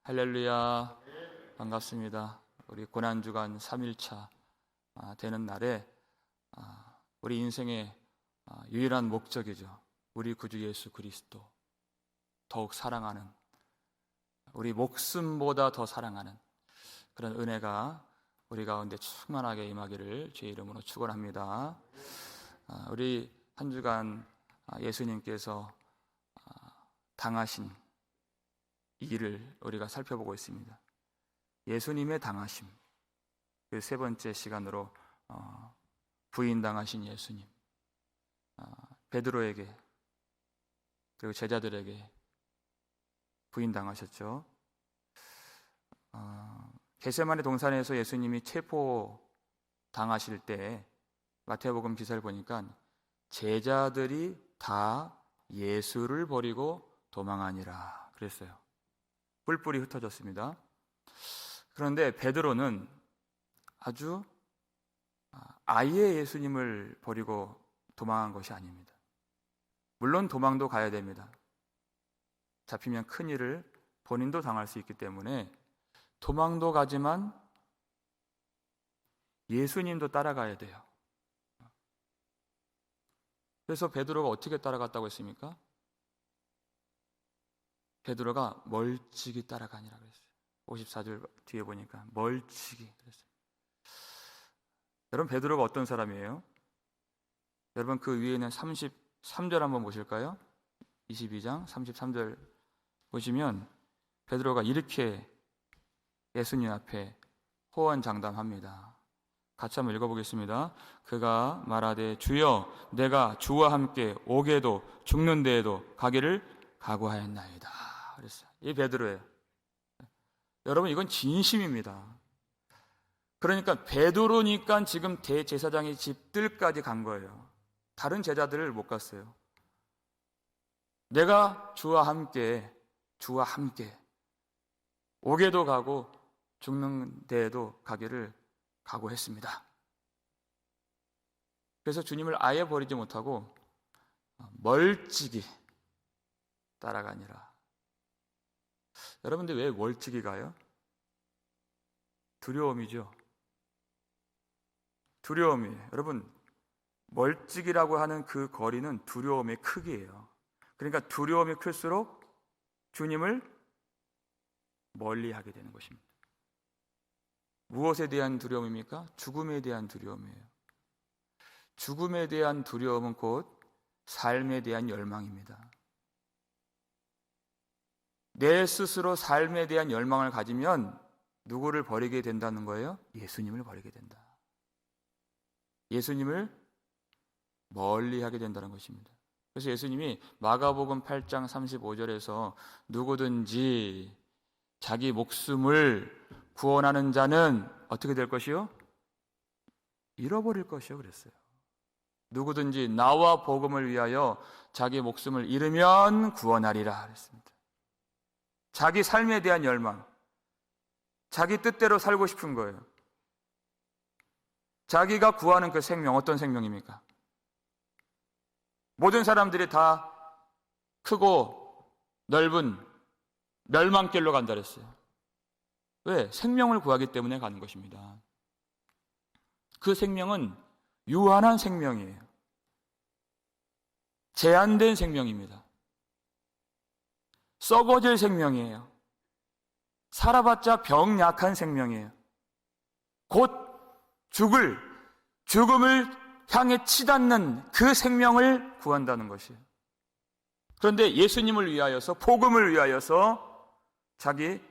할렐루야, 반갑습니다. 우리 고난주간 3일차 되는 날에 우리 인생의 유일한 목적이죠. 우리 구주 예수 그리스도 더욱 사랑하는, 우리 목숨보다 더 사랑하는 그런 은혜가 우리 가운데 충만하게 임하기를 주의 이름으로 축원합니다. 우리 한 주간 예수님께서 당하신 이 일을 우리가 살펴보고 있습니다. 예수님의 당하심, 그 세 번째 시간으로 부인당하신 예수님, 베드로에게 그리고 제자들에게 부인당하셨죠. 겟세마네 동산에서 예수님이 체포당하실 때 마태복음 기사를 보니까 제자들이 다 예수를 버리고 도망하니라 그랬어요. 뿔뿔이 흩어졌습니다. 그런데 베드로는 아주 아예 예수님을 버리고 도망한 것이 아닙니다. 물론 도망도 가야 됩니다. 잡히면 큰일을 본인도 당할 수 있기 때문에 도망도 가지만 예수님도 따라가야 돼요. 그래서 베드로가 어떻게 따라갔다고 했습니까? 베드로가 멀찍이 따라가니라 그랬어요. 54절 뒤에 보니까 멀찍이 그랬어요. 여러분, 베드로가 어떤 사람이에요? 여러분, 그 위에는 33절 한번 보실까요? 22장 33절 보시면 베드로가 이렇게 예수님 앞에 호언장담합니다. 같이 한번 읽어보겠습니다. 그가 말하되 주여 내가 주와 함께 오게도 죽는 데에도 가기를 각오하였나이다 그랬어요. 이 베드로예요. 여러분, 이건 진심입니다. 그러니까 베드로니까 지금 대제사장의 집들까지 간 거예요. 다른 제자들을 못 갔어요. 내가 주와 함께 오게도 가고 죽는 데에도 가기를 각오했습니다. 그래서 주님을 아예 버리지 못하고 멀찍이 따라가니라. 여러분들 왜 멀찍이 가요? 두려움이죠. 두려움이에요. 여러분, 멀찍이라고 하는 그 거리는 두려움의 크기예요. 그러니까 두려움이 클수록 주님을 멀리하게 되는 것입니다. 무엇에 대한 두려움입니까? 죽음에 대한 두려움이에요. 죽음에 대한 두려움은 곧 삶에 대한 열망입니다. 내 스스로 삶에 대한 열망을 가지면 누구를 버리게 된다는 거예요? 예수님을 버리게 된다. 예수님을 멀리하게 된다는 것입니다. 그래서 예수님이 마가복음 8장 35절에서 누구든지 자기 목숨을 구원하는 자는 어떻게 될 것이요? 잃어버릴 것이요 그랬어요. 누구든지 나와 복음을 위하여 자기 목숨을 잃으면 구원하리라 그랬습니다. 자기 삶에 대한 열망, 자기 뜻대로 살고 싶은 거예요. 자기가 구하는 그 생명, 어떤 생명입니까? 모든 사람들이 다 크고 넓은 멸망길로 간다 그랬어요. 왜? 생명을 구하기 때문에 가는 것입니다. 그 생명은 유한한 생명이에요. 제한된 생명입니다. 썩어질 생명이에요. 살아봤자 병약한 생명이에요. 곧 죽음을 향해 치닫는 그 생명을 구한다는 것이에요. 그런데 예수님을 위하여서, 복음을 위하여서 자기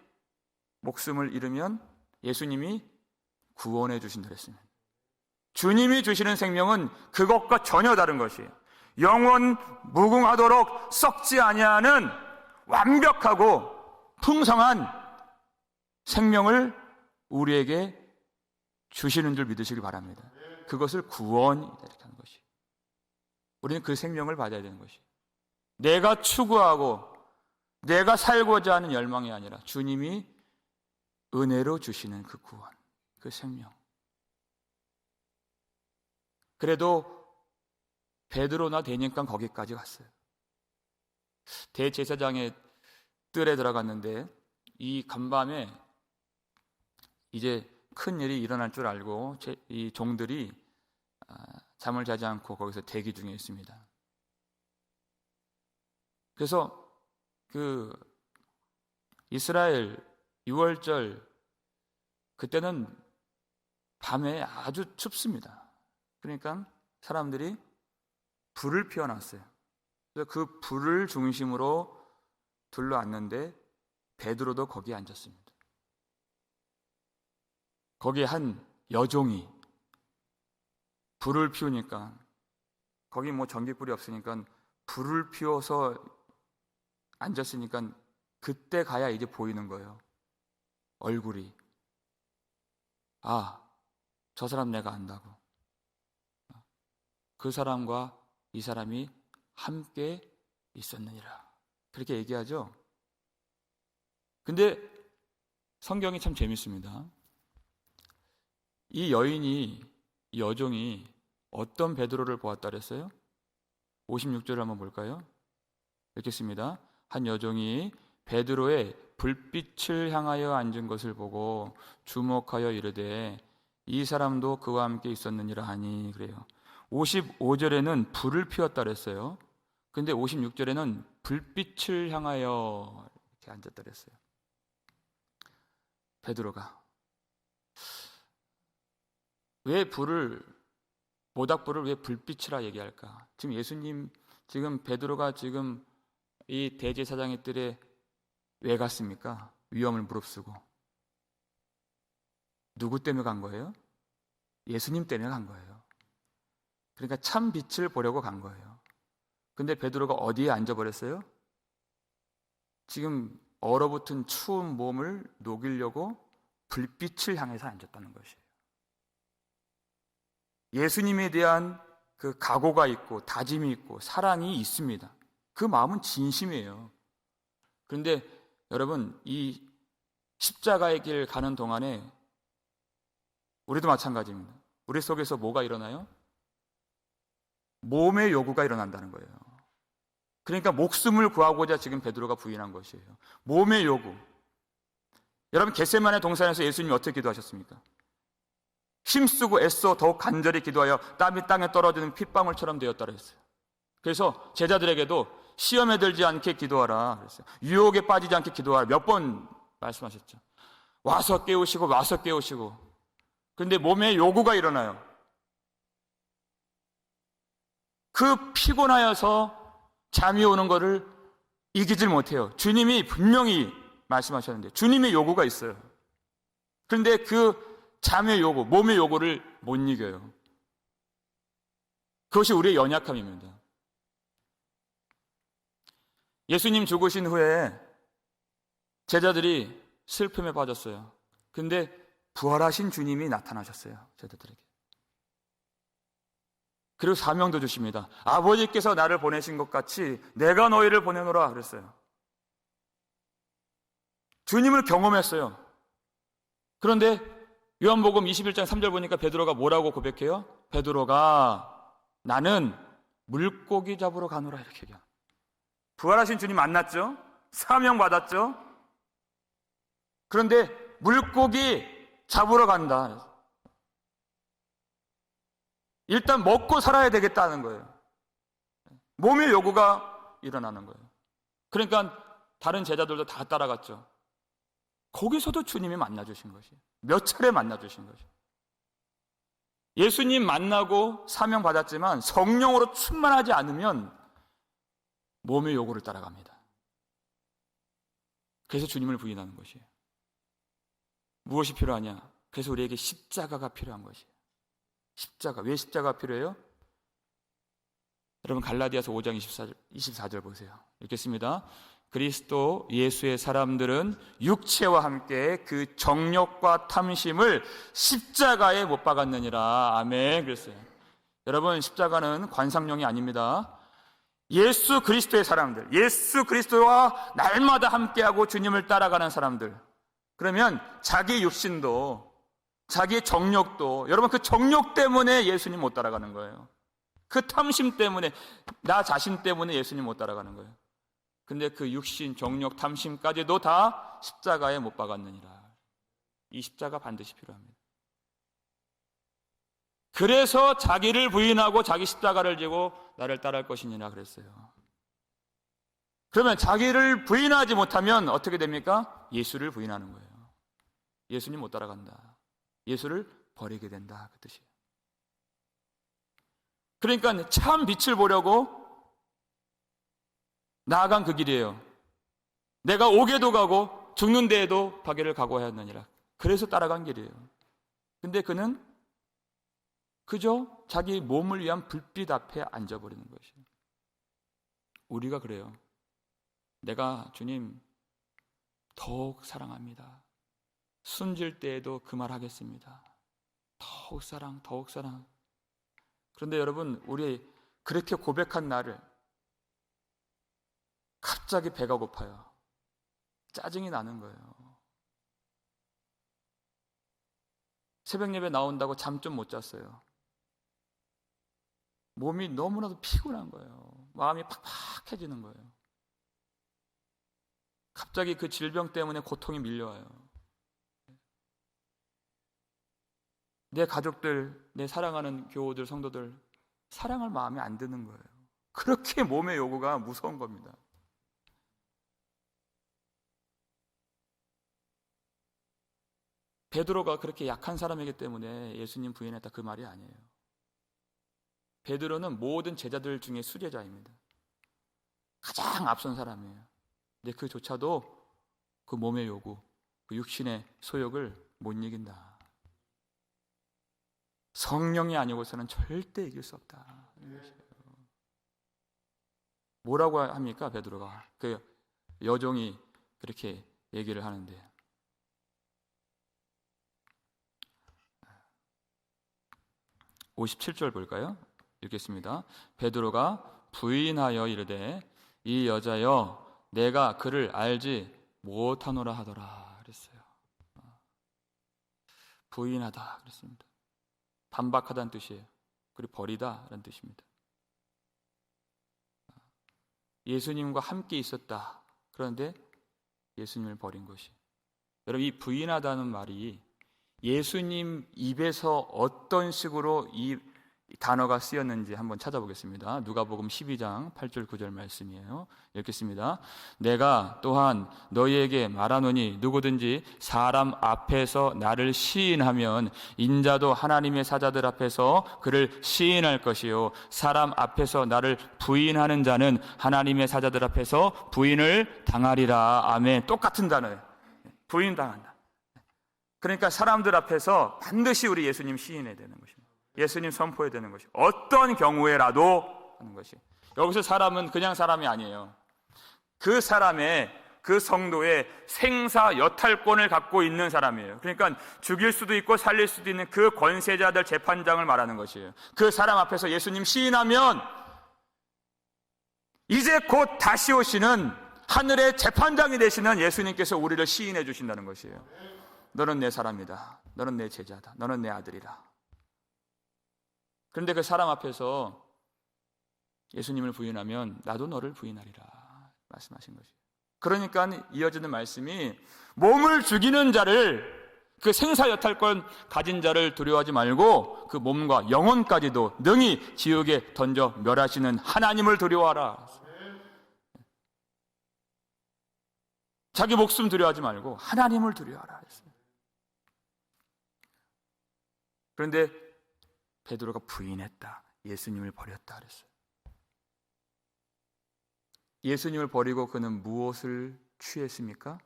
목숨을 잃으면 예수님이 구원해 주신다 그랬습니다. 주님이 주시는 생명은 그것과 전혀 다른 것이에요. 영원 무궁하도록 썩지 아니하는 완벽하고 풍성한 생명을 우리에게 주시는 줄 믿으시기 바랍니다. 그것을 구원이다 이렇게 하는 것이. 우리는 그 생명을 받아야 되는 것이. 내가 추구하고 내가 살고자 하는 열망이 아니라 주님이 은혜로 주시는 그 구원, 그 생명. 그래도 베드로나 되니까 거기까지 갔어요. 대제사장의 뜰에 들어갔는데 이 간밤에 이제 큰 일이 일어날 줄 알고 이 종들이 잠을 자지 않고 거기서 대기 중에 있습니다. 그래서 그 이스라엘 6월절 그때는 밤에 아주 춥습니다. 그러니까 사람들이 불을 피워놨어요. 그래서 그 불을 중심으로 둘러앉는데 베드로도 거기에 앉았습니다. 거기에 한 여종이 불을 피우니까, 거기 뭐 전기불이 없으니까 불을 피워서 앉았으니까 그때 가야 이제 보이는 거예요. 얼굴이. 아, 저 사람 내가 안다고. 그 사람과 이 사람이 함께 있었느니라. 그렇게 얘기하죠. 근데 성경이 참 재밌습니다. 이 여인이, 이 여종이 어떤 베드로를 보았다 그랬어요? 56절을 한번 볼까요? 읽겠습니다. 한 여종이 베드로의 불빛을 향하여 앉은 것을 보고 주목하여 이르되 이 사람도 그와 함께 있었느니라 하니, 그래요. 55절에는 불을 피웠다 그랬어요. 근데 56절에는 불빛을 향하여 이렇게 앉았다 그랬어요. 베드로가 왜 모닥불을 왜 불빛이라 얘기할까? 지금 예수님, 지금 베드로가 지금 이 대제사장의 뜰에 왜 갔습니까? 위험을 무릅쓰고. 누구 때문에 간 거예요? 예수님 때문에 간 거예요. 그러니까 참 빛을 보려고 간 거예요. 근데 베드로가 어디에 앉아버렸어요? 지금 얼어붙은 추운 몸을 녹이려고 불빛을 향해서 앉았다는 것이에요. 예수님에 대한 그 각오가 있고 다짐이 있고 사랑이 있습니다. 그 마음은 진심이에요. 그런데 여러분, 이 십자가의 길 가는 동안에 우리도 마찬가지입니다. 우리 속에서 뭐가 일어나요? 몸의 요구가 일어난다는 거예요. 그러니까 목숨을 구하고자 지금 베드로가 부인한 것이에요. 몸의 요구. 여러분, 겟세마네 동산에서 예수님이 어떻게 기도하셨습니까? 힘쓰고 애써 더욱 간절히 기도하여 땀이 땅에 떨어지는 핏방울처럼 되었다고 했어요. 그래서 제자들에게도 시험에 들지 않게 기도하라 그랬어요. 유혹에 빠지지 않게 기도하라 몇 번 말씀하셨죠. 와서 깨우시고 와서 깨우시고. 그런데 몸에 요구가 일어나요. 그 피곤하여서 잠이 오는 것을 이기질 못해요. 주님이 분명히 말씀하셨는데 주님의 요구가 있어요. 그런데 그 잠의 요구, 몸의 요구를 못 이겨요. 그것이 우리의 연약함입니다. 예수님 죽으신 후에 제자들이 슬픔에 빠졌어요. 근데 부활하신 주님이 나타나셨어요, 제자들에게. 그리고 사명도 주십니다. 아버지께서 나를 보내신 것 같이 내가 너희를 보내노라 그랬어요. 주님을 경험했어요. 그런데 요한복음 21장 3절 보니까 베드로가 뭐라고 고백해요? 베드로가 나는 물고기 잡으러 가노라 이렇게 얘기해요. 부활하신 주님 만났죠? 사명 받았죠? 그런데 물고기 잡으러 간다. 일단 먹고 살아야 되겠다는 거예요. 몸의 요구가 일어나는 거예요. 그러니까 다른 제자들도 다 따라갔죠. 거기서도 주님이 만나주신 것이에요. 몇 차례 만나주신 것이에요. 예수님 만나고 사명 받았지만 성령으로 충만하지 않으면 몸의 요구를 따라갑니다. 그래서 주님을 부인하는 것이에요. 무엇이 필요하냐? 그래서 우리에게 십자가가 필요한 것이에요. 십자가. 왜 십자가가 필요해요? 여러분 갈라디아서 5장 24절 보세요. 읽겠습니다. 그리스도 예수의 사람들은 육체와 함께 그 정욕과 탐심을 십자가에 못 박았느니라. 아멘. 그랬어요. 여러분, 십자가는 관상용이 아닙니다. 예수 그리스도의 사람들, 예수 그리스도와 날마다 함께하고 주님을 따라가는 사람들. 그러면 자기 육신도, 자기의 정욕도, 여러분 그 정욕 때문에 예수님 못 따라가는 거예요. 그 탐심 때문에, 나 자신 때문에 예수님 못 따라가는 거예요. 근데 그 육신, 정욕, 탐심까지도 다 십자가에 못 박았느니라. 이 십자가 반드시 필요합니다. 그래서 자기를 부인하고 자기 십자가를 지고 나를 따를 것이니라 그랬어요. 그러면 자기를 부인하지 못하면 어떻게 됩니까? 예수를 부인하는 거예요. 예수님 못 따라간다. 예수를 버리게 된다. 그 뜻이에요. 그러니까 참 빛을 보려고 나아간 그 길이에요. 내가 오게도 가고 죽는 데에도 가기를 각오하였느니라. 그래서 따라간 길이에요. 근데 그는 그저 자기 몸을 위한 불빛 앞에 앉아버리는 것이에요. 우리가 그래요. 내가 주님 더욱 사랑합니다. 숨질 때에도 그 말 하겠습니다. 더욱 사랑, 더욱 사랑. 그런데 여러분, 우리 그렇게 고백한 날을 갑자기 배가 고파요. 짜증이 나는 거예요. 새벽 예배 나온다고 잠 좀 못 잤어요. 몸이 너무나도 피곤한 거예요. 마음이 팍팍해지는 거예요. 갑자기 그 질병 때문에 고통이 밀려와요. 내 가족들, 내 사랑하는 교우들, 성도들 사랑할 마음이 안 드는 거예요. 그렇게 몸의 요구가 무서운 겁니다. 베드로가 그렇게 약한 사람이기 때문에 예수님 부인했다 그 말이 아니에요. 베드로는 모든 제자들 중에 수제자입니다. 가장 앞선 사람이에요. 근데 그조차도 그 몸의 요구, 그 육신의 소욕을 못 이긴다. 성령이 아니고서는 절대 이길 수 없다. 뭐라고 합니까? 베드로가 그 여종이 그렇게 얘기를 하는데 57절 볼까요? 읽겠습니다. 베드로가 부인하여 이르되 이 여자여 내가 그를 알지 못하노라 하더라 그랬어요. 부인하다 그랬습니다. 반박하다는 뜻이에요. 그리고 버리다라는 뜻입니다. 예수님과 함께 있었다. 그런데 예수님을 버린 것이. 여러분, 이 부인하다는 말이 예수님 입에서 어떤 식으로 이 단어가 쓰였는지 한번 찾아보겠습니다. 누가복음 12장 8절 9절 말씀이에요. 읽겠습니다. 내가 또한 너희에게 말하노니 누구든지 사람 앞에서 나를 시인하면 인자도 하나님의 사자들 앞에서 그를 시인할 것이요 사람 앞에서 나를 부인하는 자는 하나님의 사자들 앞에서 부인을 당하리라. 아멘. 똑같은 단어예요. 부인당한다. 그러니까 사람들 앞에서 반드시 우리 예수님 시인해야 되는 것입니다. 예수님 선포해야 되는 것이 어떤 경우에라도 하는 것이. 여기서 사람은 그냥 사람이 아니에요. 그 사람의 그 성도의 생사 여탈권을 갖고 있는 사람이에요. 그러니까 죽일 수도 있고 살릴 수도 있는 그 권세자들 재판장을 말하는 것이에요. 그 사람 앞에서 예수님 시인하면 이제 곧 다시 오시는 하늘의 재판장이 되시는 예수님께서 우리를 시인해 주신다는 것이에요. 너는 내 사람이다. 너는 내 제자다. 너는 내 아들이다. 그런데 그 사람 앞에서 예수님을 부인하면 나도 너를 부인하리라 말씀하신 것이에요. 그러니까 이어지는 말씀이 몸을 죽이는 자를, 그 생사여탈권 가진 자를 두려워하지 말고 그 몸과 영혼까지도 능히 지옥에 던져 멸하시는 하나님을 두려워하라. 자기 목숨 두려워하지 말고 하나님을 두려워하라 했습니다. 그런데 베드로가 부인했다. 예수님을 버렸다 그랬어요. 예수님을 버리고 그는 무엇을 취했습니까?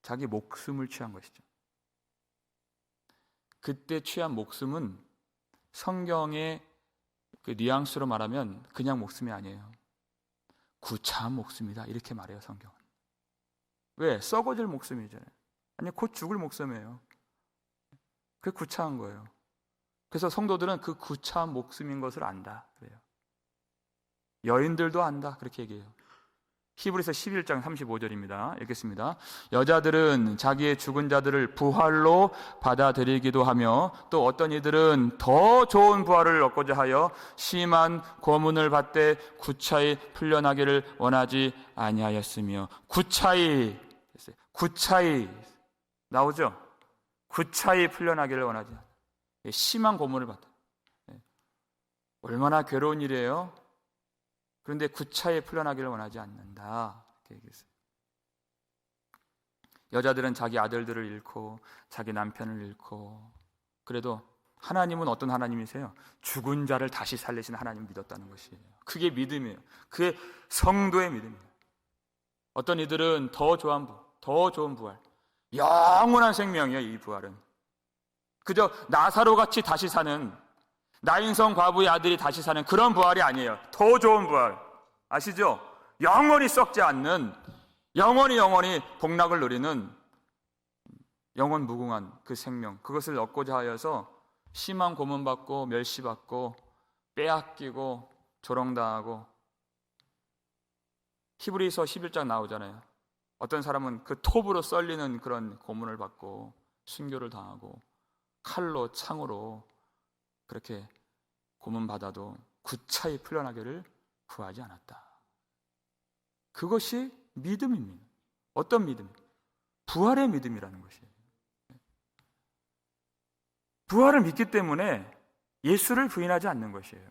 자기 목숨을 취한 것이죠. 그때 취한 목숨은 성경의 그 뉘앙스로 말하면 그냥 목숨이 아니에요. 구차한 목숨이다 이렇게 말해요 성경은. 왜? 썩어질 목숨이잖아요. 아니 곧 죽을 목숨이에요. 그게 구차한 거예요. 그래서 성도들은 그 구차한 목숨인 것을 안다 그래요. 여인들도 안다 그렇게 얘기해요. 히브리서 11장 35절입니다. 읽겠습니다. 여자들은 자기의 죽은 자들을 부활로 받아들이기도 하며 또 어떤 이들은 더 좋은 부활을 얻고자 하여 심한 고문을 받되 구차히 풀려나기를 원하지 아니하였으며 구차히 나오죠? 구차히 풀려나기를 원하지 않아. 심한 고문을 받다. 얼마나 괴로운 일이에요? 그런데 구차히 풀려나기를 원하지 않는다. 이렇게 얘기했어요. 여자들은 자기 아들들을 잃고 자기 남편을 잃고 그래도 하나님은 어떤 하나님이세요? 죽은 자를 다시 살리신 하나님을 믿었다는 것이에요. 그게 믿음이에요. 그게 성도의 믿음이에요. 어떤 이들은 더 좋은 부활, 영원한 생명이에요. 이 부활은 그저 나사로같이 다시 사는, 나인성 과부의 아들이 다시 사는 그런 부활이 아니에요. 더 좋은 부활 아시죠? 영원히 썩지 않는, 영원히 복락을 누리는 영원 무궁한 그 생명, 그것을 얻고자 하여서 심한 고문받고 멸시받고 빼앗기고 조롱당하고. 히브리서 11장 나오잖아요. 어떤 사람은 그 톱으로 썰리는 그런 고문을 받고 순교를 당하고 칼로 창으로 그렇게 고문받아도 구차히 풀려나기를 구하지 않았다. 그것이 믿음입니다. 어떤 믿음? 부활의 믿음이라는 것이에요. 부활을 믿기 때문에 예수를 부인하지 않는 것이에요.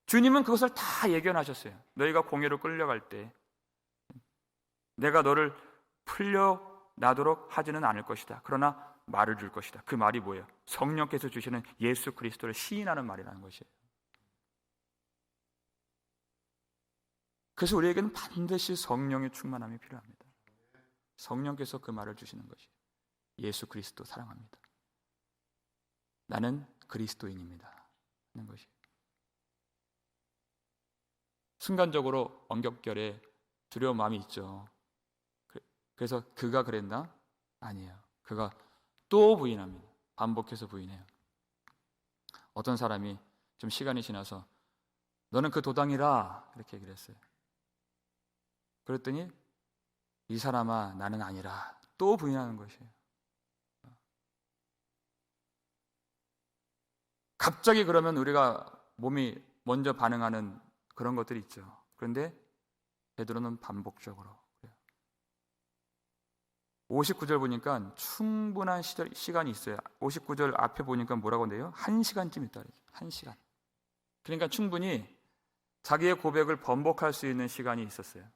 주님은 그것을 다 예견하셨어요. 너희가 공회로 끌려갈 때 내가 너를 풀려나도록 하지는 않을 것이다. 그러나 말을 줄 것이다. 그 말이 뭐예요? 성령께서 주시는 예수 그리스도를 시인하는 말이라는 것이에요. 그래서 우리에게는 반드시 성령의 충만함이 필요합니다. 성령께서 그 말을 주시는 것이에요. 예수 그리스도 사랑합니다. 나는 그리스도인입니다. 하는 것이에요. 순간적으로 엄격결에 두려운 마음이 있죠. 그래서 그가 그랬나? 아니에요. 그가 또 부인합니다. 반복해서 부인해요. 어떤 사람이 좀 시간이 지나서 너는 그 도당이라 이렇게 얘기를 했어요. 그랬더니 이 사람아 나는 아니라 또 부인하는 것이에요. 갑자기 그러면 우리가 몸이 먼저 반응하는 그런 것들이 있죠. 그런데 베드로는 반복적으로 그래요. 59절 보니까 충분한 시간이 있어요. 59절 앞에 보니까 뭐라고 한대요? 1시간쯤 있다. 1시간. 그러니까 충분히 자기의 고백을 번복할 수 있는 시간이 있었어요.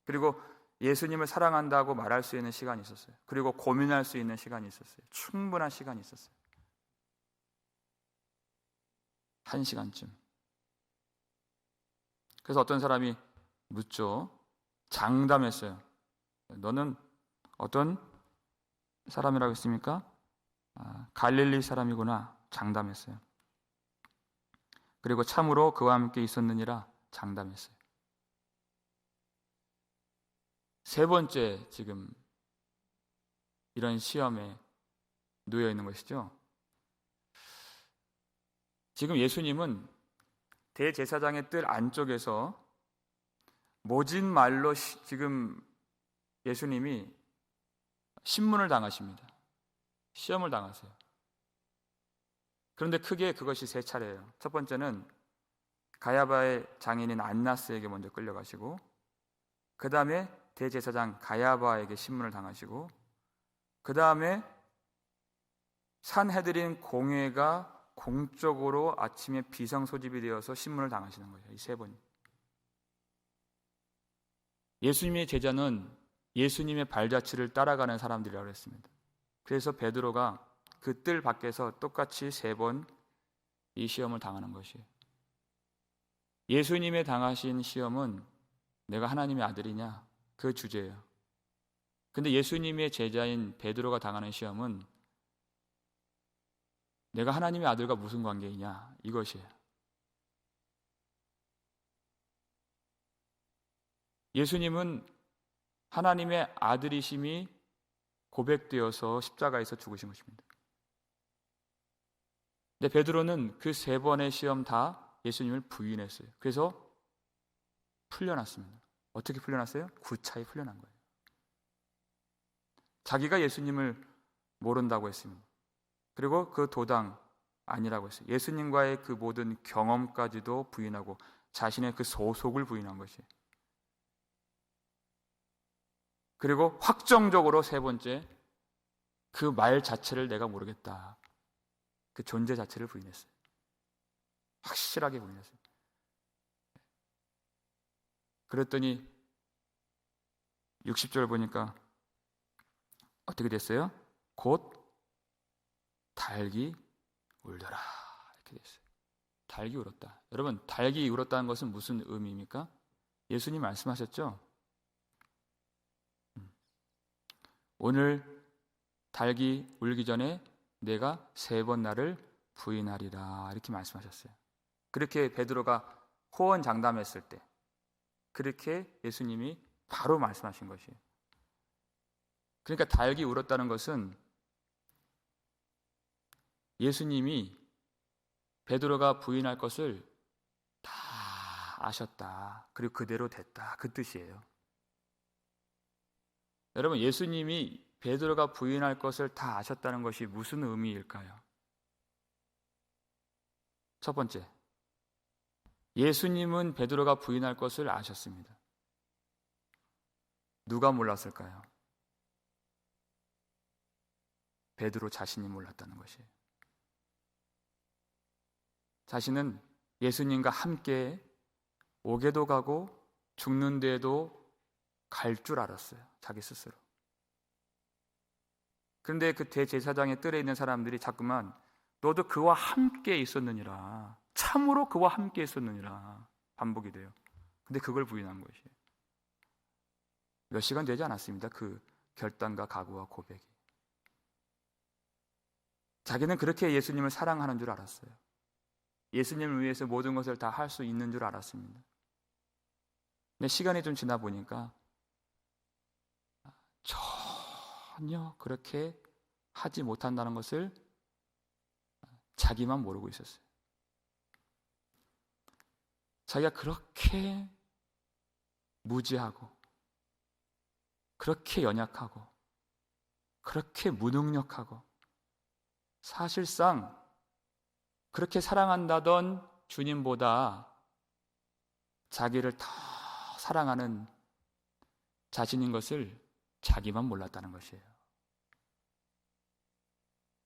그리고 예수님을 사랑한다고 말할 수 있는 시간이 있었어요. 그리고 고민할 수 있는 시간이 있었어요. 충분한 시간이 있었어요. 1시간쯤. 그래서 어떤 사람이 묻죠. 장담했어요. 너는 어떤 사람이라고 했습니까? 갈릴리 사람이구나. 장담했어요. 그리고 참으로 그와 함께 있었느니라 장담했어요. 세 번째 지금 이런 시험에 놓여 있는 것이죠. 지금 예수님은 대제사장의 뜰 안쪽에서 모진 말로 지금 예수님이 신문을 당하십니다. 시험을 당하세요. 그런데 크게 그것이 세 차례예요. 첫 번째는 가야바의 장인인 안나스에게 먼저 끌려가시고, 그 다음에 대제사장 가야바에게 신문을 당하시고, 그 다음에 산헤드린 공회가 공적으로 아침에 비상소집이 되어서 신문을 당하시는 거예요. 이 세 번. 예수님의 제자는 예수님의 발자취를 따라가는 사람들이라고 했습니다. 그래서 베드로가 그 뜰 밖에서 똑같이 세 번 이 시험을 당하는 것이에요. 예수님의 당하신 시험은 내가 하나님의 아들이냐? 그 주제예요. 근데 예수님의 제자인 베드로가 당하는 시험은 내가 하나님의 아들과 무슨 관계이냐? 이것이에요. 예수님은 하나님의 아들이심이 고백되어서 십자가에서 죽으신 것입니다. 근데 베드로는 그 세 번의 시험 다 예수님을 부인했어요. 그래서 풀려났습니다. 어떻게 풀려났어요? 구차히 풀려난 거예요. 자기가 예수님을 모른다고 했습니다. 그리고 그 도당 아니라고 했어요. 예수님과의 그 모든 경험까지도 부인하고 자신의 그 소속을 부인한 것이에요. 그리고 확정적으로 세 번째, 그 말 자체를 내가 모르겠다. 그 존재 자체를 부인했어요. 확실하게 부인했어요. 그랬더니 60절 보니까 어떻게 됐어요? 곧 닭이 울더라. 이렇게 됐어요. 닭이 울었다. 여러분, 닭이 울었다는 것은 무슨 의미입니까? 예수님 말씀하셨죠? 오늘 닭이 울기 전에 내가 3번 나를 부인하리라. 이렇게 말씀하셨어요. 그렇게 베드로가 호언장담했을 때 그렇게 예수님이 바로 말씀하신 것이에요. 그러니까 닭이 울었다는 것은 예수님이 베드로가 부인할 것을 다 아셨다. 그리고 그대로 됐다. 그 뜻이에요. 여러분, 예수님이 베드로가 부인할 것을 다 아셨다는 것이 무슨 의미일까요? 첫 번째, 예수님은 베드로가 부인할 것을 아셨습니다. 누가 몰랐을까요? 베드로 자신이 몰랐다는 것이에요. 자신은 예수님과 함께 옥에도 가고 죽는 데에도 갈 줄 알았어요. 자기 스스로. 그런데 그 대제사장의 뜰에 있는 사람들이 자꾸만 너도 그와 함께 있었느니라, 참으로 그와 함께 있었느니라 반복이 돼요. 근데 그걸 부인한 것이에요. 몇 시간 되지 않았습니다. 그 결단과 각오와 고백이. 자기는 그렇게 예수님을 사랑하는 줄 알았어요. 예수님을 위해서 모든 것을 다 할 수 있는 줄 알았습니다. 근데 시간이 좀 지나 보니까 전혀 그렇게 하지 못한다는 것을 자기만 모르고 있었어요. 자기가 그렇게 무지하고 그렇게 연약하고 그렇게 무능력하고 사실상 그렇게 사랑한다던 주님보다 자기를 더 사랑하는 자신인 것을 자기만 몰랐다는 것이에요.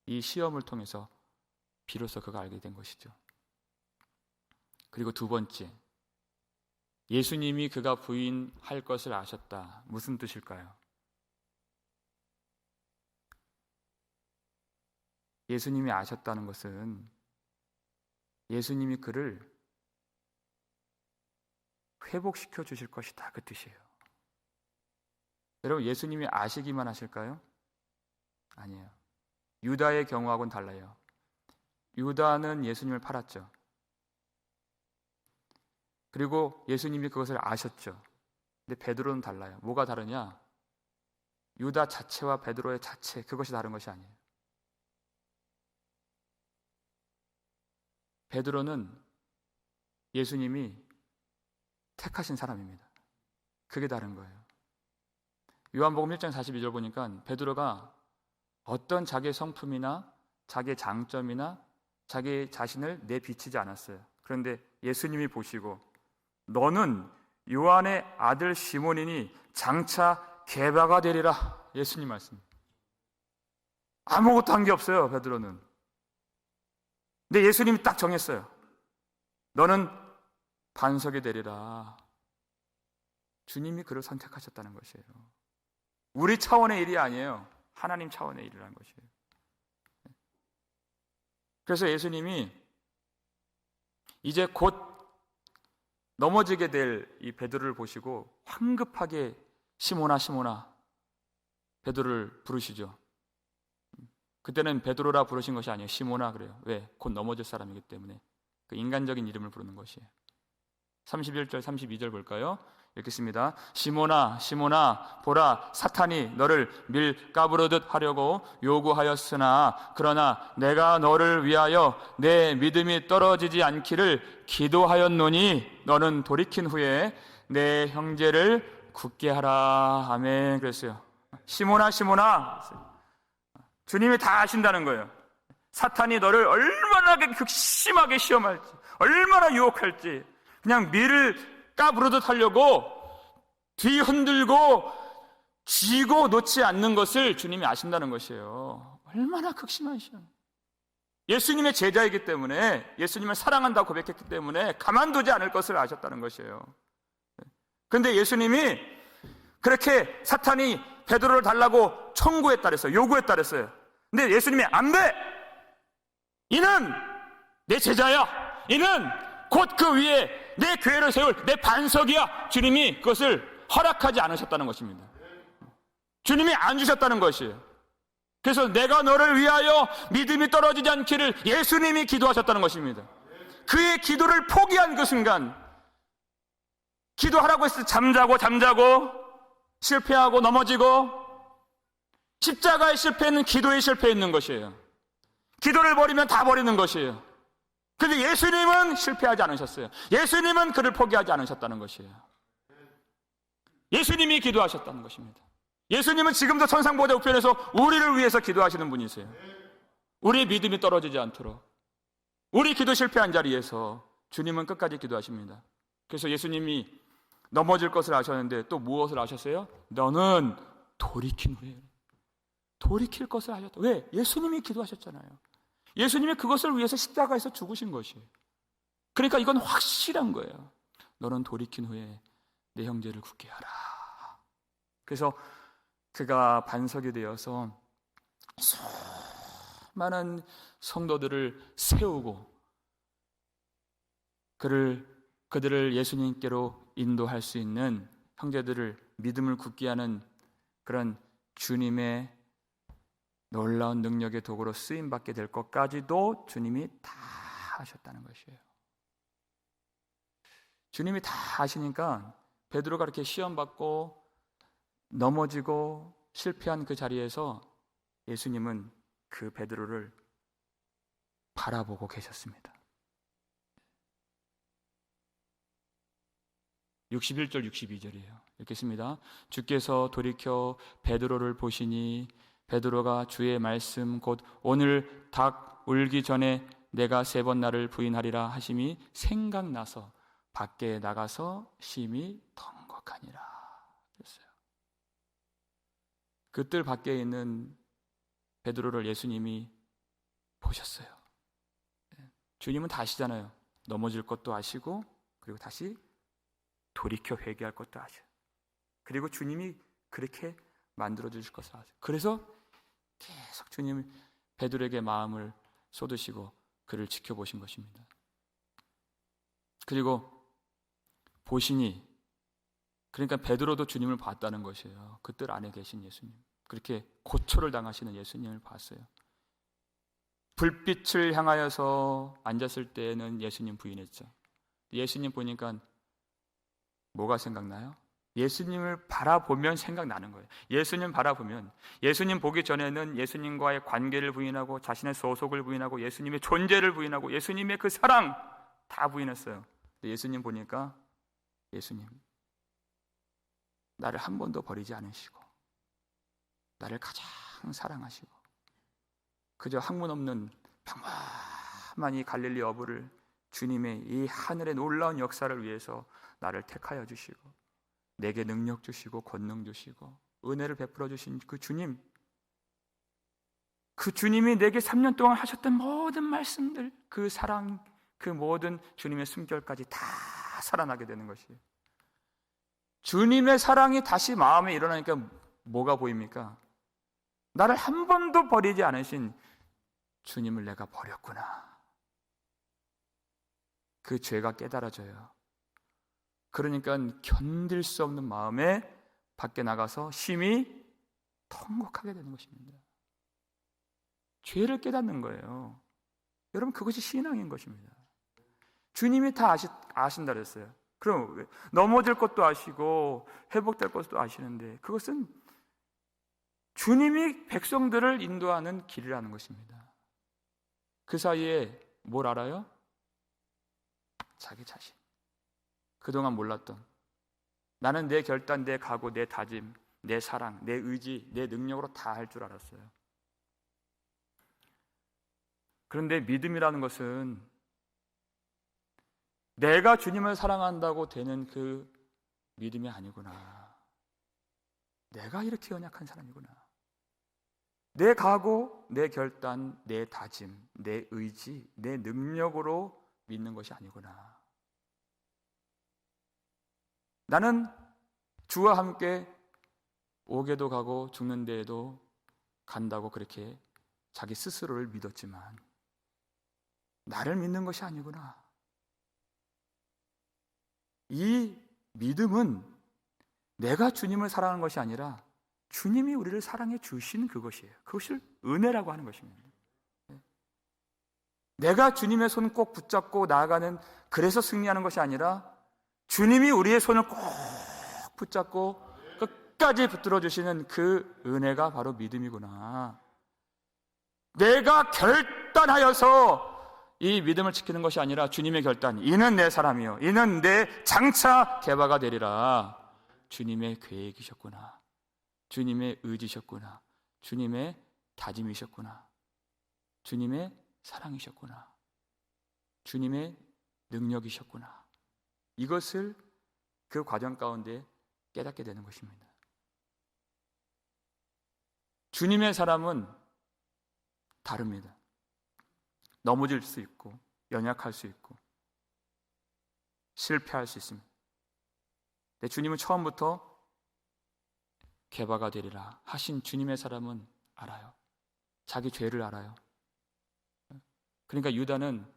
이 시험을 통해서 비로소 그가 알게 된 것이죠. 그리고 두 번째, 예수님이 그가 부인할 것을 아셨다. 무슨 뜻일까요? 예수님이 아셨다는 것은 예수님이 그를 회복시켜 주실 것이다. 그 뜻이에요. 여러분, 예수님이 아시기만 하실까요? 아니에요. 유다의 경우하고는 달라요. 유다는 예수님을 팔았죠. 그리고 예수님이 그것을 아셨죠. 근데 베드로는 달라요. 뭐가 다르냐? 유다 자체와 베드로의 자체, 그것이 다른 것이 아니에요. 베드로는 예수님이 택하신 사람입니다. 그게 다른 거예요. 요한복음 1장 42절 보니까 베드로가 어떤 자기의 성품이나 자기의 장점이나 자기 자신을 내비치지 않았어요. 그런데 예수님이 보시고 너는 요한의 아들 시몬이니 장차 게바가 되리라. 예수님 말씀. 아무것도 한 게 없어요, 베드로는. 근데 예수님이 딱 정했어요. 너는 반석이 되리라. 주님이 그를 선택하셨다는 것이에요. 우리 차원의 일이 아니에요. 하나님 차원의 일이라는 것이에요. 그래서 예수님이 이제 곧 넘어지게 될 이 베드로를 보시고 황급하게 시몬아 시몬아 베드로를 부르시죠. 그때는 베드로라 부르신 것이 아니에요. 시몬아 그래요. 왜? 곧 넘어질 사람이기 때문에 그 인간적인 이름을 부르는 것이에요. 31절 32절 볼까요? 읽겠습니다. 시몬아 시몬아 보라 사탄이 너를 밀가부르듯 하려고 요구하였으나 그러나 내가 너를 위하여 내 믿음이 떨어지지 않기를 기도하였노니 너는 돌이킨 후에 내 형제를 굳게 하라. 아멘. 그랬어요. 시몬아 시몬아, 주님이 다 아신다는 거예요. 사탄이 너를 얼마나 극심하게 시험할지, 얼마나 유혹할지, 그냥 밀을 까부르듯 하려고 뒤 흔들고 쥐고 놓지 않는 것을 주님이 아신다는 것이에요. 얼마나 극심한 시험. 예수님의 제자이기 때문에, 예수님을 사랑한다고 고백했기 때문에 가만두지 않을 것을 아셨다는 것이에요. 그런데 예수님이 그렇게 사탄이 베드로를 달라고 청구했다 그랬어요. 요구했다 그랬어요. 근데 예수님이 안 돼! 이는 내 제자야! 이는 곧 그 위에 내 교회를 세울 내 반석이야! 주님이 그것을 허락하지 않으셨다는 것입니다. 주님이 안 주셨다는 것이에요. 그래서 내가 너를 위하여 믿음이 떨어지지 않기를 예수님이 기도하셨다는 것입니다. 그의 기도를 포기한 그 순간, 기도하라고 했을 때 잠자고 실패하고 넘어지고, 십자가의 실패는 기도의 실패에 있는 것이에요. 기도를 버리면 다 버리는 것이에요. 그런데 예수님은 실패하지 않으셨어요. 예수님은 그를 포기하지 않으셨다는 것이에요. 예수님이 기도하셨다는 것입니다. 예수님은 지금도 천상보좌 우편에서 우리를 위해서 기도하시는 분이세요. 우리의 믿음이 떨어지지 않도록, 우리 기도 실패한 자리에서 주님은 끝까지 기도하십니다. 그래서 예수님이 넘어질 것을 아셨는데 또 무엇을 아셨어요? 너는 돌이킨 후에 돌이킬 것을 하셨다. 왜? 예수님이 기도하셨잖아요. 예수님이 그것을 위해서 십자가에서 죽으신 것이에요. 그러니까 이건 확실한 거예요. 너는 돌이킨 후에 내 형제를 굳게 하라. 그래서 그가 반석이 되어서 수많은 성도들을 세우고 그들을 예수님께로 인도할 수 있는, 형제들을 믿음을 굳게 하는 그런 주님의 놀라운 능력의 도구로 쓰임받게 될 것까지도 주님이 다 하셨다는 것이에요. 주님이 다 아시니까 베드로가 이렇게 시험받고 넘어지고 실패한 그 자리에서 예수님은 그 베드로를 바라보고 계셨습니다. 61절 62절이에요. 읽겠습니다. 주께서 돌이켜 베드로를 보시니 베드로가 주의 말씀 곧 오늘 닭 울기 전에 내가 3번 나를 부인하리라 하심이 생각나서 밖에 나가서 심히 덩걱하니라 그랬어요. 그 뜰 밖에 있는 베드로를 예수님이 보셨어요. 주님은 다 아시잖아요. 넘어질 것도 아시고, 그리고 다시 돌이켜 회개할 것도 아셔요. 그리고 주님이 그렇게 만들어 주실 것을 아세요. 그래서 계속 주님이 베드로에게 마음을 쏟으시고 그를 지켜보신 것입니다. 그리고 보시니, 그러니까 베드로도 주님을 봤다는 것이에요. 그 뜰 안에 계신 예수님, 그렇게 고초를 당하시는 예수님을 봤어요. 불빛을 향하여서 앉았을 때는 예수님 부인했죠. 예수님 보니까 뭐가 생각나요? 예수님을 바라보면 생각나는 거예요. 예수님 바라보면, 예수님 보기 전에는 예수님과의 관계를 부인하고 자신의 소속을 부인하고 예수님의 존재를 부인하고 예수님의 그 사랑 다 부인했어요. 예수님 보니까 예수님, 나를 한 번도 버리지 않으시고 나를 가장 사랑하시고 그저 학문 없는 평범한 이 갈릴리 어부를 주님의 이 하늘의 놀라운 역사를 위해서 나를 택하여 주시고 내게 능력 주시고 권능 주시고 은혜를 베풀어 주신 그 주님, 그 주님이 내게 3년 동안 하셨던 모든 말씀들, 그 사랑, 그 모든 주님의 숨결까지 다 살아나게 되는 것이에요. 주님의 사랑이 다시 마음에 일어나니까 뭐가 보입니까? 나를 한 번도 버리지 않으신 주님을 내가 버렸구나. 그 죄가 깨달아져요. 그러니까 견딜 수 없는 마음에 밖에 나가서 심히 통곡하게 되는 것입니다. 죄를 깨닫는 거예요. 여러분, 그것이 신앙인 것입니다. 주님이 다 아신다 그랬어요. 그럼 넘어질 것도 아시고 회복될 것도 아시는데 그것은 주님이 백성들을 인도하는 길이라는 것입니다. 그 사이에 뭘 알아요? 자기 자신. 그동안 몰랐던 나는 내 결단, 내 각오, 내 다짐, 내 사랑, 내 의지, 내 능력으로 다 할 줄 알았어요. 그런데 믿음이라는 것은 내가 주님을 사랑한다고 되는 그 믿음이 아니구나. 내가 이렇게 연약한 사람이구나. 내 각오, 내 결단, 내 다짐, 내 의지, 내 능력으로 믿는 것이 아니구나. 나는 주와 함께 오게도 가고 죽는 데에도 간다고 그렇게 자기 스스로를 믿었지만 나를 믿는 것이 아니구나. 이 믿음은 내가 주님을 사랑하는 것이 아니라 주님이 우리를 사랑해 주신 그것이에요. 그것을 은혜라고 하는 것입니다. 내가 주님의 손 꼭 붙잡고 나아가는, 그래서 승리하는 것이 아니라 주님이 우리의 손을 꼭 붙잡고 끝까지 붙들어 주시는 그 은혜가 바로 믿음이구나. 내가 결단하여서 이 믿음을 지키는 것이 아니라 주님의 결단, 이는 내 사람이요, 이는 내 장차 개바가 되리라. 주님의 계획이셨구나. 주님의 의지셨구나. 주님의 다짐이셨구나. 주님의 사랑이셨구나. 주님의 능력이셨구나. 이것을 그 과정 가운데 깨닫게 되는 것입니다. 주님의 사람은 다릅니다. 넘어질 수 있고 연약할 수 있고 실패할 수 있습니다. 근데 주님은 처음부터 개바가 되리라 하신 주님의 사람은 알아요. 자기 죄를 알아요. 그러니까 유다는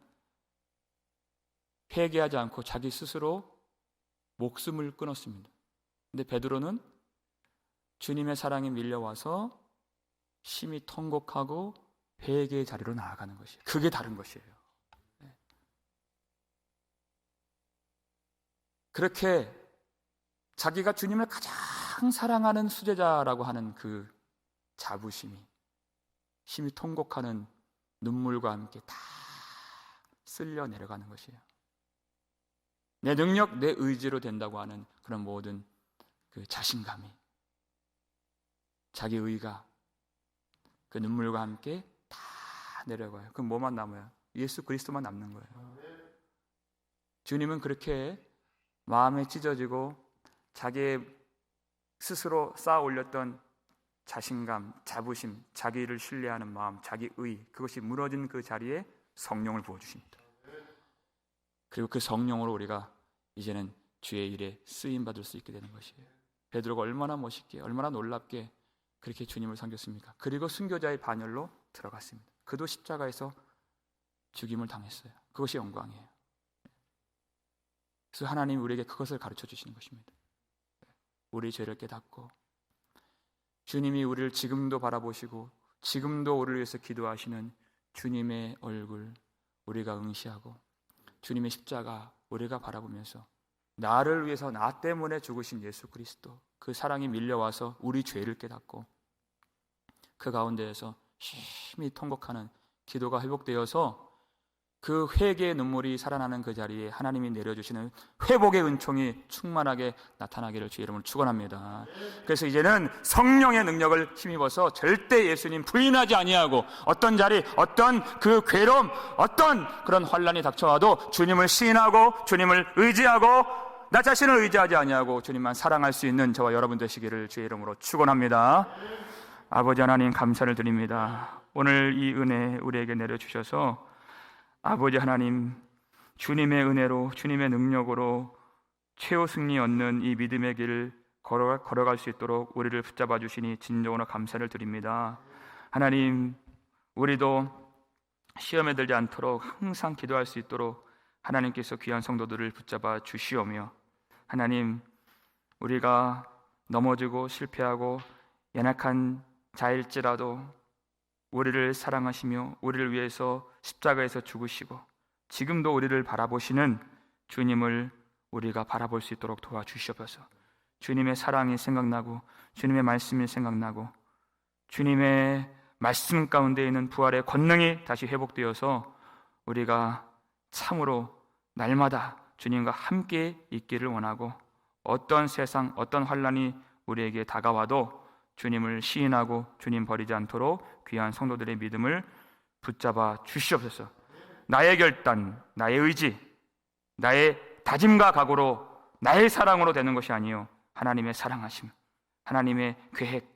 회개하지 않고 자기 스스로 목숨을 끊었습니다. 근데 베드로는 주님의 사랑이 밀려와서 심히 통곡하고 회개의 자리로 나아가는 것이에요. 그게 다른 것이에요. 그렇게 자기가 주님을 가장 사랑하는 수제자라고 하는 그 자부심이 심히 통곡하는 눈물과 함께 다 쓸려 내려가는 것이에요. 내 능력, 내 의지로 된다고 하는 그런 모든 그 자신감이, 자기 의가 그 눈물과 함께 다 내려가요. 그럼 뭐만 남아요? 예수 그리스도만 남는 거예요. 주님은 그렇게 마음에 찢어지고 자기의 스스로 쌓아 올렸던 자신감, 자부심, 자기를 신뢰하는 마음, 자기 의, 그것이 무너진 그 자리에 성령을 부어주십니다. 그리고 그 성령으로 우리가 이제는 주의 일에 쓰임받을 수 있게 되는 것이에요. 베드로가 얼마나 멋있게, 얼마나 놀랍게 그렇게 주님을 섬겼습니까? 그리고 순교자의 반열로 들어갔습니다. 그도 십자가에서 죽임을 당했어요. 그것이 영광이에요. 그래서 하나님이 우리에게 그것을 가르쳐 주시는 것입니다. 우리 죄를 깨닫고 주님이 우리를 지금도 바라보시고 지금도 우리를 위해서 기도하시는 주님의 얼굴 우리가 응시하고 주님의 십자가 우리가 바라보면서 나를 위해서 나 때문에 죽으신 예수 그리스도, 그 사랑이 밀려와서 우리 죄를 깨닫고 그 가운데에서 심히 통곡하는 기도가 회복되어서 그 회개의 눈물이 살아나는 그 자리에 하나님이 내려주시는 회복의 은총이 충만하게 나타나기를 주의 이름으로 축원합니다. 그래서 이제는 성령의 능력을 힘입어서 절대 예수님 부인하지 아니하고 어떤 자리, 어떤 그 괴로움, 어떤 그런 환난이 닥쳐와도 주님을 시인하고 주님을 의지하고 나 자신을 의지하지 아니하고 주님만 사랑할 수 있는 저와 여러분 되시기를 주의 이름으로 축원합니다. 아버지 하나님 감사를 드립니다. 오늘 이 은혜 우리에게 내려주셔서 아버지 하나님, 주님의 은혜로 주님의 능력으로 최후 승리 얻는 이 믿음의 길을 걸어갈 수 있도록 우리를 붙잡아 주시니 진정으로 감사를 드립니다. 하나님, 우리도 시험에 들지 않도록 항상 기도할 수 있도록 하나님께서 귀한 성도들을 붙잡아 주시오며, 하나님, 우리가 넘어지고 실패하고 연약한 자일지라도 우리를 사랑하시며 우리를 위해서 십자가에서 죽으시고 지금도 우리를 바라보시는 주님을 우리가 바라볼 수 있도록 도와주시옵소서. 주님의 사랑이 생각나고 주님의 말씀이 생각나고 주님의 말씀 가운데 있는 부활의 권능이 다시 회복되어서 우리가 참으로 날마다 주님과 함께 있기를 원하고, 어떤 세상, 어떤 환난이 우리에게 다가와도 주님을 시인하고 주님 버리지 않도록 귀한 성도들의 믿음을 붙잡아 주시옵소서. 나의 결단, 나의 의지, 나의 다짐과 각오로, 나의 사랑으로 되는 것이 아니요 하나님의 사랑하심, 하나님의 계획,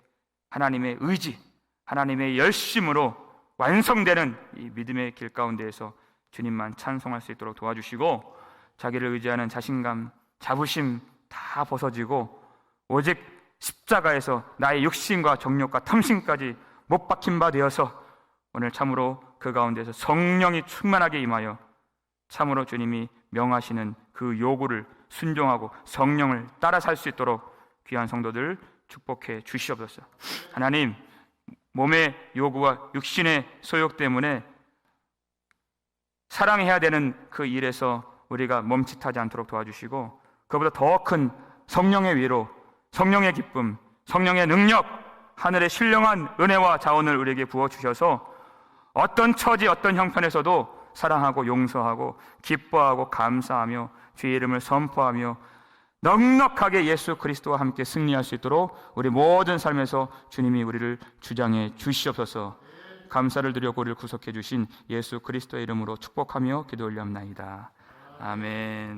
하나님의 의지, 하나님의 열심으로 완성되는 이 믿음의 길 가운데에서 주님만 찬송할 수 있도록 도와주시고, 자기를 의지하는 자신감, 자부심 다 벗어지고 오직 십자가에서 나의 육신과 정욕과 탐심까지 못 박힌 바 되어서 오늘 참으로 그 가운데서 성령이 충만하게 임하여 참으로 주님이 명하시는 그 요구를 순종하고 성령을 따라 살 수 있도록 귀한 성도들 축복해 주시옵소서. 하나님, 몸의 요구와 육신의 소욕 때문에 사랑해야 되는 그 일에서 우리가 멈칫하지 않도록 도와주시고, 그보다 더 큰 성령의 위로, 성령의 기쁨, 성령의 능력, 하늘의 신령한 은혜와 자원을 우리에게 부어주셔서 어떤 처지, 어떤 형편에서도 사랑하고 용서하고 기뻐하고 감사하며 주의 이름을 선포하며 넉넉하게 예수 그리스도와 함께 승리할 수 있도록 우리 모든 삶에서 주님이 우리를 주장해 주시옵소서. 감사를 드려 우리를 구속해 주신 예수 그리스도의 이름으로 축복하며 기도 올려옵나이다. 아멘.